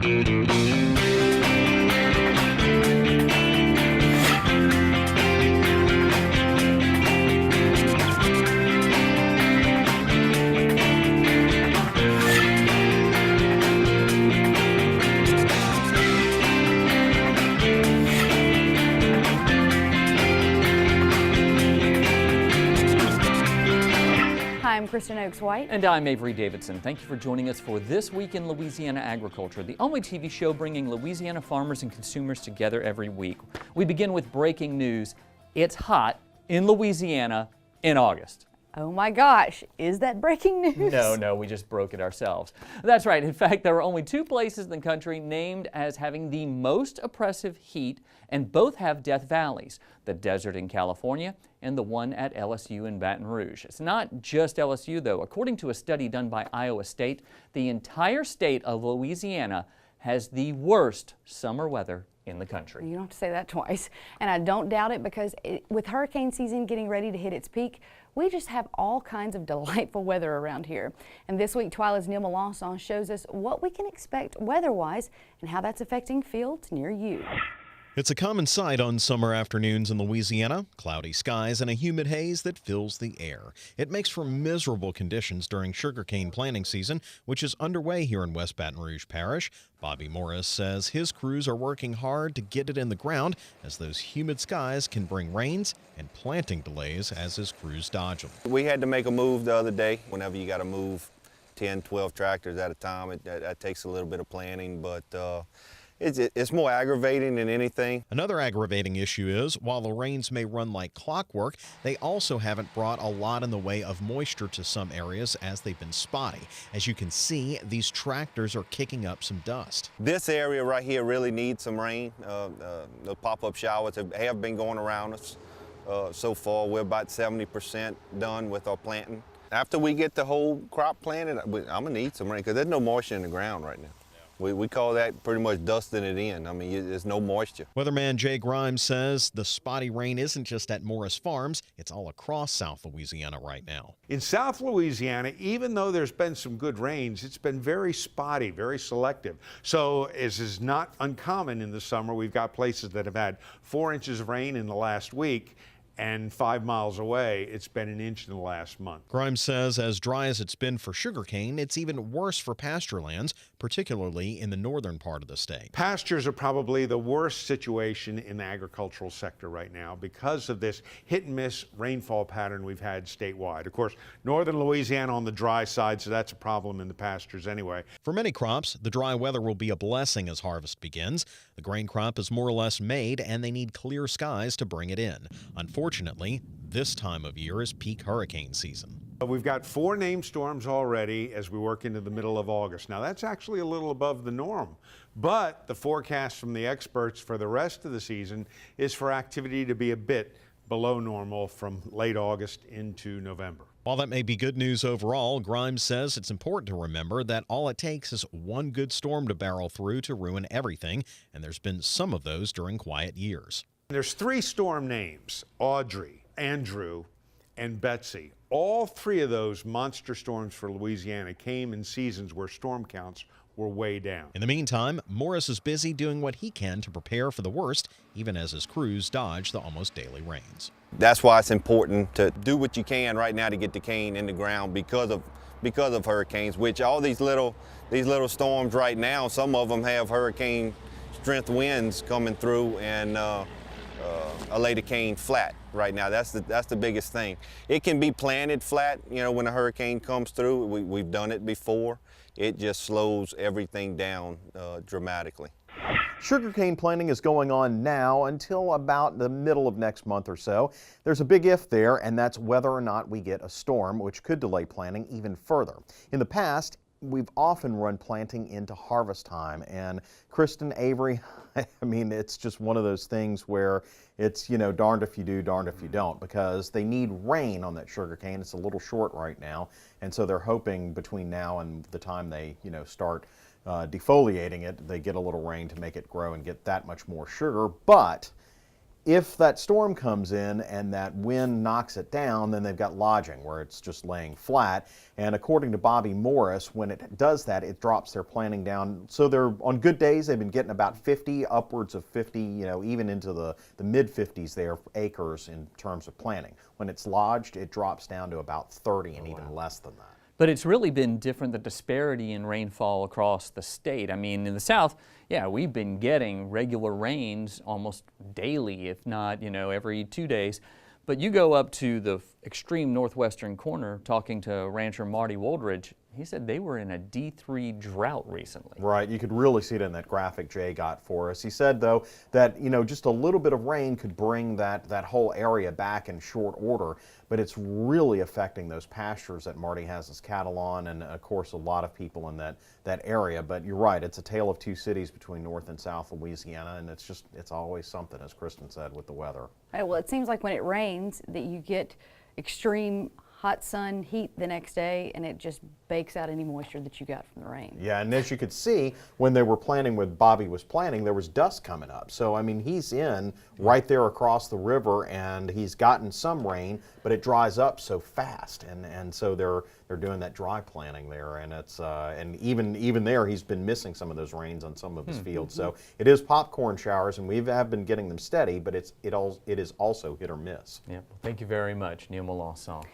I'm Kristen Oaks-White. And I'm Avery Davidson. Thank you for joining us for This Week in Louisiana Agriculture, the only TV show bringing Louisiana farmers and consumers together every week. We begin with breaking news. It's hot in Louisiana in August. Oh my gosh, is that breaking news? No, we just broke it ourselves. That's right. In fact, there are only two places in the country named as having the most oppressive heat, and both have death valleys, the desert in California and the one at LSU in Baton Rouge. It's not just LSU, though. According to a study done by Iowa State, the entire state of Louisiana has the worst summer weather in the country. You don't have to say that twice. And I don't doubt it, because with hurricane season getting ready to hit its peak, we just have all kinds of delightful weather around here. And this week, TWILA's Neil Melancon shows us what we can expect weather-wise and how that's affecting fields near you. It's a common sight on summer afternoons in Louisiana, cloudy skies and a humid haze that fills the air. It makes for miserable conditions during sugarcane planting season, which is underway here in West Baton Rouge Parish. Bobby Morris says his crews are working hard to get it in the ground, as those humid skies can bring rains and planting delays as his crews dodge them. We had to make a move the other day. Whenever you got to move 10, 12 tractors at a time, that takes a little bit of planning, but it's more aggravating than anything. Another aggravating issue is, while the rains may run like clockwork, they also haven't brought a lot in the way of moisture to some areas, as they've been spotty. As you can see, these tractors are kicking up some dust. This area right here really needs some rain. The pop-up showers have been going around us. So far, we're about 70% done with our planting. After we get the whole crop planted, I'm gonna need some rain, because there's no moisture in the ground right now. We call that pretty much dusting it in. I mean, there's no moisture. Weatherman Jay Grimes says the spotty rain isn't just at Morris Farms, it's all across South Louisiana right now. In South Louisiana, even though there's been some good rains, it's been very spotty, very selective. So this is not uncommon in the summer. We've got places that have had 4 inches of rain in the last week, and 5 miles away, it's been an inch in the last month. Grimes says as dry as it's been for sugarcane, it's even worse for pasture lands, particularly in the northern part of the state. Pastures are probably the worst situation in the agricultural sector right now because of this hit and miss rainfall pattern we've had statewide. Of course, northern Louisiana on the dry side, so that's a problem in the pastures anyway. For many crops, the dry weather will be a blessing as harvest begins. The grain crop is more or less made, and they need clear skies to bring it in. Unfortunately, this time of year is peak hurricane season. We've got 4 named storms already as we work into the middle of August. Now, that's actually a little above the norm, but the forecast from the experts for the rest of the season is for activity to be a bit below normal from late August into November. While that may be good news overall, Grimes says it's important to remember that all it takes is one good storm to barrel through to ruin everything, and there's been some of those during quiet years. There's 3 storm names: Audrey, Andrew, and Betsy. All 3 of those monster storms for Louisiana came in seasons where storm counts were way down. In the meantime, Morris is busy doing what he can to prepare for the worst, even as his crews dodge the almost daily rains. That's why it's important to do what you can right now to get the cane in the ground because of hurricanes, which all these little storms right now, some of them have hurricane strength winds coming through and lay the cane flat right now. That's the biggest thing. It can be planted flat, you know, when a hurricane comes through. We've done it before. It just slows everything down dramatically. Sugarcane planting is going on now until about the middle of next month or so. There's a big if there, and that's whether or not we get a storm, which could delay planting even further. In the past, we've often run planting into harvest time, and Kristen, Avery, I mean, it's just one of those things where it's, you know, darned if you do, darned if you don't, because they need rain on that sugarcane. It's a little short right now, and so they're hoping between now and the time they, you know, start defoliating it, they get a little rain to make it grow and get that much more sugar. But If that storm comes in and that wind knocks it down, then they've got lodging where it's just laying flat. And according to Bobby Morris, when it does that, it drops their planting down. So they're on good days, they've been getting about 50, upwards of 50, even into the mid 50s there acres in terms of planting. When it's lodged, it drops down to about 30 and even less than that. But it's really been different, the disparity in rainfall across the state. I mean, in the South, yeah, we've been getting regular rains almost daily, if not, every 2 days. But you go up to the extreme northwestern corner, talking to rancher Marty Woldridge, he said they were in a D3 drought recently. Right, you could really see it in that graphic Jay got for us. He said, though, that just a little bit of rain could bring that whole area back in short order, but it's really affecting those pastures that Marty has his cattle on, and of course a lot of people in that area. But you're right, it's a tale of two cities between North and South Louisiana, and it's always something, as Kristen said, with the weather. Right, well, it seems like when it rains that you get extreme hot sun, heat the next day, and it just bakes out any moisture that you got from the rain. Yeah, and as you could see, when they were planting, when Bobby was planting, there was dust coming up. So, I mean, he's in right there across the river, and he's gotten some rain, but it dries up so fast, and so they're doing that dry planting there, and it's and even there, he's been missing some of those rains on some of his fields. So it is popcorn showers, and we have been getting them steady, but it is also hit or miss. Yeah, well, thank you very much, Neil Melancon.